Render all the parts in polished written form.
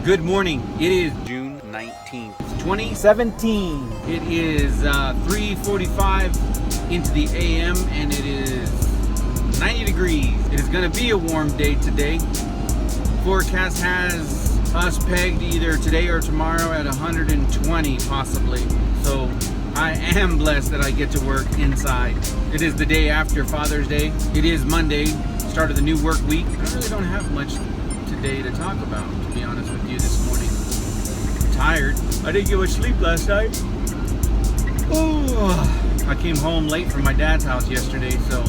Good morning. It is June 19th, 2017. It is 3:45 into the AM and it is 90 degrees. It is going to be a warm day today. Forecast has us pegged either today or tomorrow at 120 possibly. So I am blessed that I get to work inside. It is the day after Father's Day. It is Monday, start of the new work week. I really don't have much today to talk about, to be honest with you, this morning. I'm tired. I didn't get much sleep last night. Oh, I came home late from my dad's house yesterday, so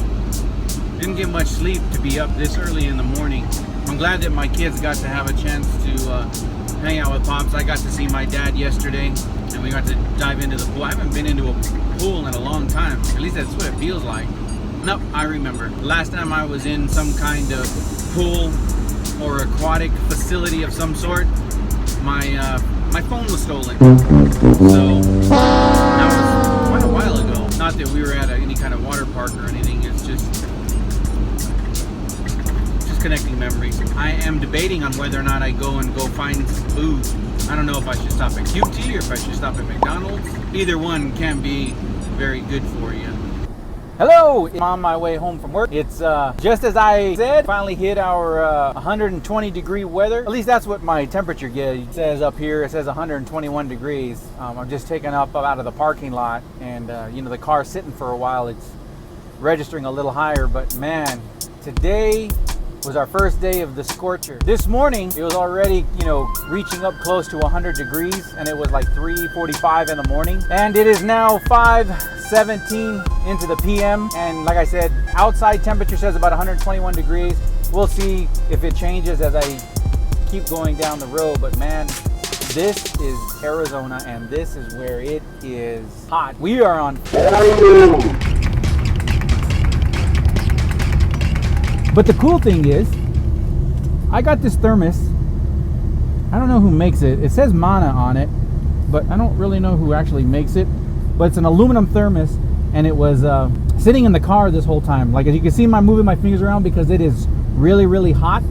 didn't get much sleep to be up this early in the morning. I'm glad that my kids got to have a chance to hang out with Pops. I got to see my dad yesterday, and we got to dive into the pool. I haven't been into a pool in a long time. At least that's what it feels like. Nope, I remember. Last time I was in some kind of pool or aquatic facility of some sort, my phone was stolen. So that was quite a while ago. Not that we were at any kind of water park or anything. It's just connecting memories. I am debating on whether or not I go find some food. I don't know if I should stop at QT or if I should stop at McDonald's. Either one can be very good for you. Hello! I'm on my way home from work. It's just as I said, finally hit our 120 degree weather. At least that's what my temperature gauge says up here. It says 121 degrees. I'm just taking up out of the parking lot, and the car's sitting for a while. It's registering a little higher, but man, today was our first day of the scorcher. This morning, it was already, reaching up close to 100 degrees, and it was like 3:45 in the morning. And it is now 5:17 into the PM, and like I said, outside temperature says about 121 degrees. We'll see if it changes as I keep going down the road, but man, this is Arizona, and this is where it is hot. We are on. But the cool thing is, I got this thermos. I don't know who makes it. It says Mana on it, but I don't really know who actually makes it. But it's an aluminum thermos, and it was sitting in the car this whole time. Like, as you can see, I'm moving my fingers around because it is really, really hot.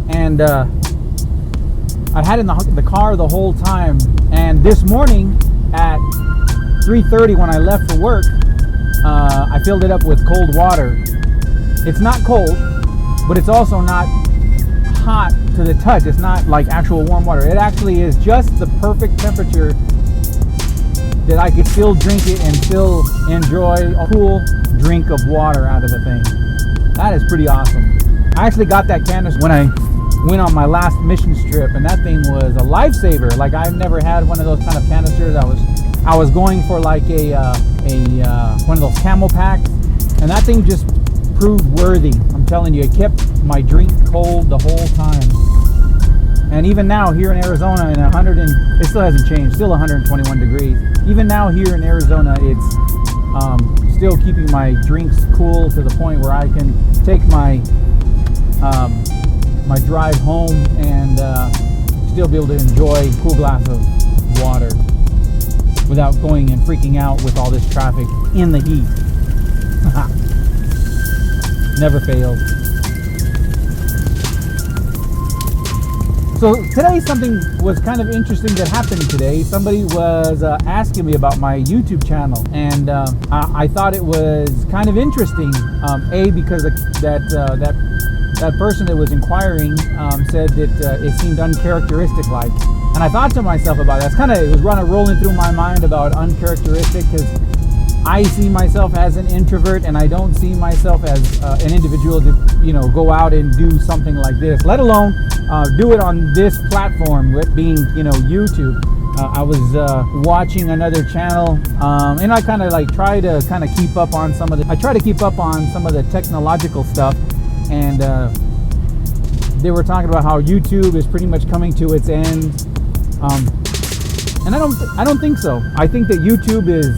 And I had it in the car the whole time. And this morning at 3:30 when I left for work, I filled it up with cold water. It's not cold, but it's also not hot to the touch. It's not like actual warm water. It actually is just the perfect temperature that I could still drink it and still enjoy a cool drink of water out of the thing. That is pretty awesome. I actually got that canister when I went on my last mission trip, and that thing was a lifesaver. Like, I've never had one of those kind of canisters. I was going for like a one of those camel packs, and that thing just proved worthy. I'm telling you, it kept my drink cold the whole time. And even now here in Arizona, it still hasn't changed, still 121 degrees. Even now here in Arizona, it's still keeping my drinks cool to the point where I can take my my drive home and still be able to enjoy a cool glass of water without going and freaking out with all this traffic in the heat. Never fails. So today something was kind of interesting that happened today. Somebody was asking me about my YouTube channel, and I thought it was kind of interesting. Because that person that was inquiring said that it seemed uncharacteristic like, and I thought to myself about that. It was rolling through my mind about uncharacteristic, because I see myself as an introvert, and I don't see myself as an individual to, go out and do something like this, let alone do it on this platform, with being, YouTube. I was watching another channel, and I kind of try to keep up on some of the technological stuff, and they were talking about how YouTube is pretty much coming to its end. And I don't think so. I think that YouTube is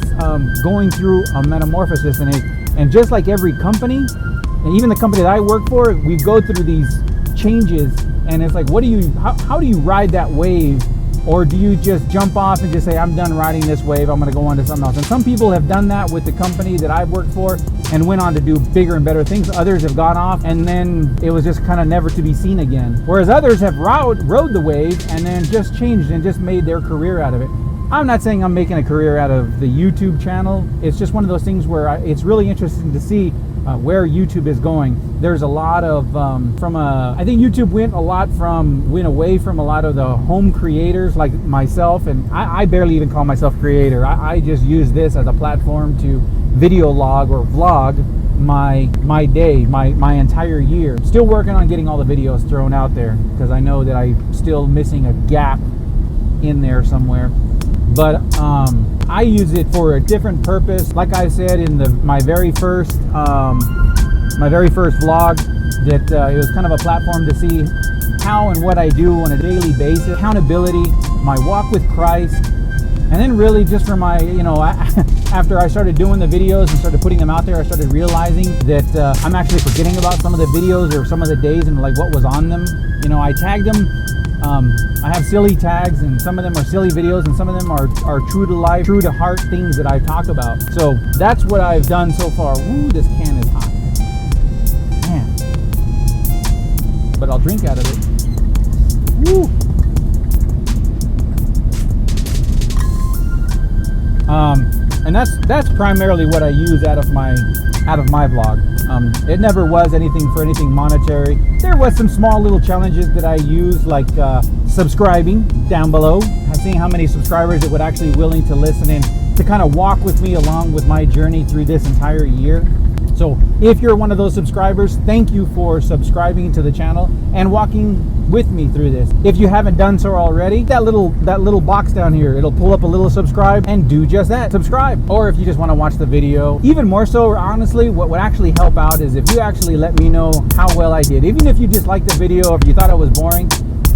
going through a metamorphosis, and just like every company, and even the company that I work for, we go through these changes, and it's like, how do you ride that wave or do you just jump off and just say, I'm done riding this wave, I'm gonna go on to something else? And some people have done that with the company that I've worked for and went on to do bigger and better things. Others have gone off and then it was just kind of never to be seen again. Whereas others have rode the wave and then just changed and just made their career out of it. I'm not saying I'm making a career out of the YouTube channel. It's just one of those things where it's really interesting to see where YouTube is going. There's a lot of I think YouTube went away from a lot of the home creators like myself, and I barely even call myself creator. I just use this as a platform to video log or vlog my day, my entire year. Still working on getting all the videos thrown out there because I know that I'm still missing a gap in there somewhere. But I use it for a different purpose. Like I said in my very first vlog, that it was kind of a platform to see how and what I do on a daily basis, accountability, my walk with Christ, and then really just for my, after I started doing the videos and started putting them out there, I started realizing that I'm actually forgetting about some of the videos or some of the days and like what was on them. I tagged them. I have silly tags, and some of them are silly videos, and some of them are true to life, true to heart things that I talk about. So that's what I've done so far. Ooh, this can is hot. Man. But I'll drink out of it. Woo. And that's primarily what I use out of my vlog. It never was anything monetary. There was some small little challenges that I used, like subscribing down below, seeing how many subscribers that would actually willing to listen in to kind of walk with me along with my journey through this entire year. So if you're one of those subscribers, thank you for subscribing to the channel and walking with me through this. If you haven't done so already, that little box down here, it'll pull up a little subscribe, and do just that, subscribe. Or if you just want to watch the video, even more so, honestly, what would actually help out is if you actually let me know how well I did. Even if you disliked the video or if you thought it was boring,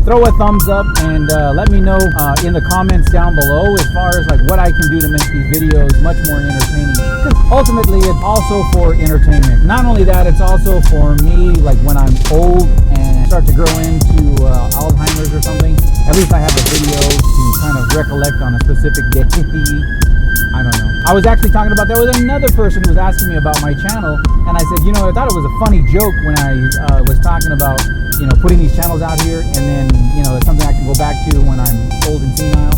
throw a thumbs up and let me know in the comments down below as far as like what I can do to make these videos much more entertaining. Because ultimately it's also for entertainment. Not only that, it's also for me, like when I'm old and start to grow into Alzheimer's or something, at least I have a video to kind of recollect on a specific day. I don't know. I was actually talking about that with another person who was asking me about my channel, and I said, I thought it was a funny joke when I was talking about putting these channels out here, and then it's something I can go back to when I'm old and senile.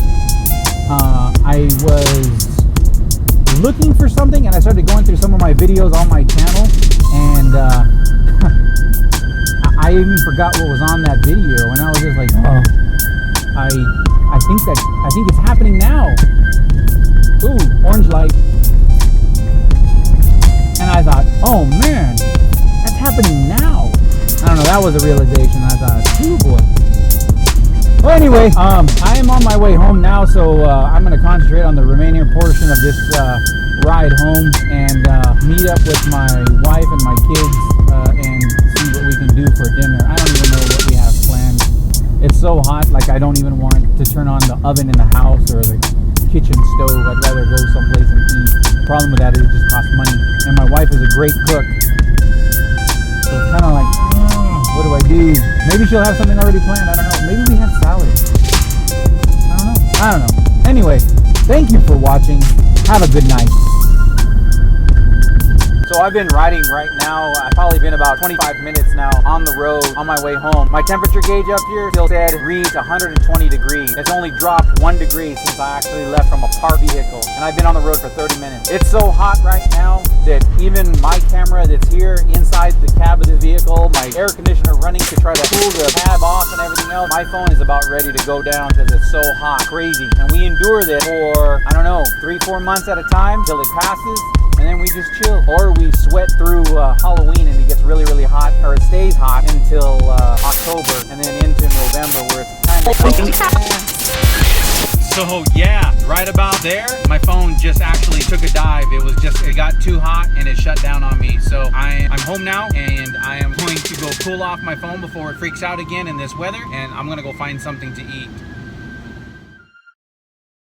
I was looking for something, and I started going through some of my videos on my channel, and I even forgot what was on that video, and I was just like, oh, I think it's happening now. Ooh, orange light. And I thought, oh man, that's happening now. I don't know, that was a realization. I thought, ooh boy. Well, anyway, I am on my way home now, so I'm going to concentrate on the remaining portion of this ride home and meet up with my wife and my kids and see what we can do for dinner. I don't even know what we have planned. It's so hot, like I don't even want to turn on the oven in the house or the kitchen stove. I'd rather go someplace and eat. The problem with that is it just costs money. And my wife is a great cook. So it's kind of like, what do I do? Maybe she'll have something already planned. I don't know. Maybe we have salad. I don't know. Anyway, thank you for watching. Have a good night. So I've been riding right now. I've probably been about 25 minutes now on the road on my way home. My temperature gauge up here still said reads 120 degrees. It's only dropped 1 degree since I actually left from a parked vehicle, and I've been on the road for 30 minutes. It's so hot right now that even my camera that's here inside the cab of the vehicle, my air conditioner running to try to cool the cab off and everything else, my phone is about ready to go down because it's so hot, crazy. And we endure this for, I don't know, 3-4 months at a time till it passes. And then we just chill, or we sweat through Halloween and it gets really, really hot, or it stays hot until October and then into November where it's kind of So yeah, right about there, my phone just actually took a dive. It got too hot and it shut down on me. So I'm home now, and I am going to go cool off my phone before it freaks out again in this weather, and I'm gonna go find something to eat.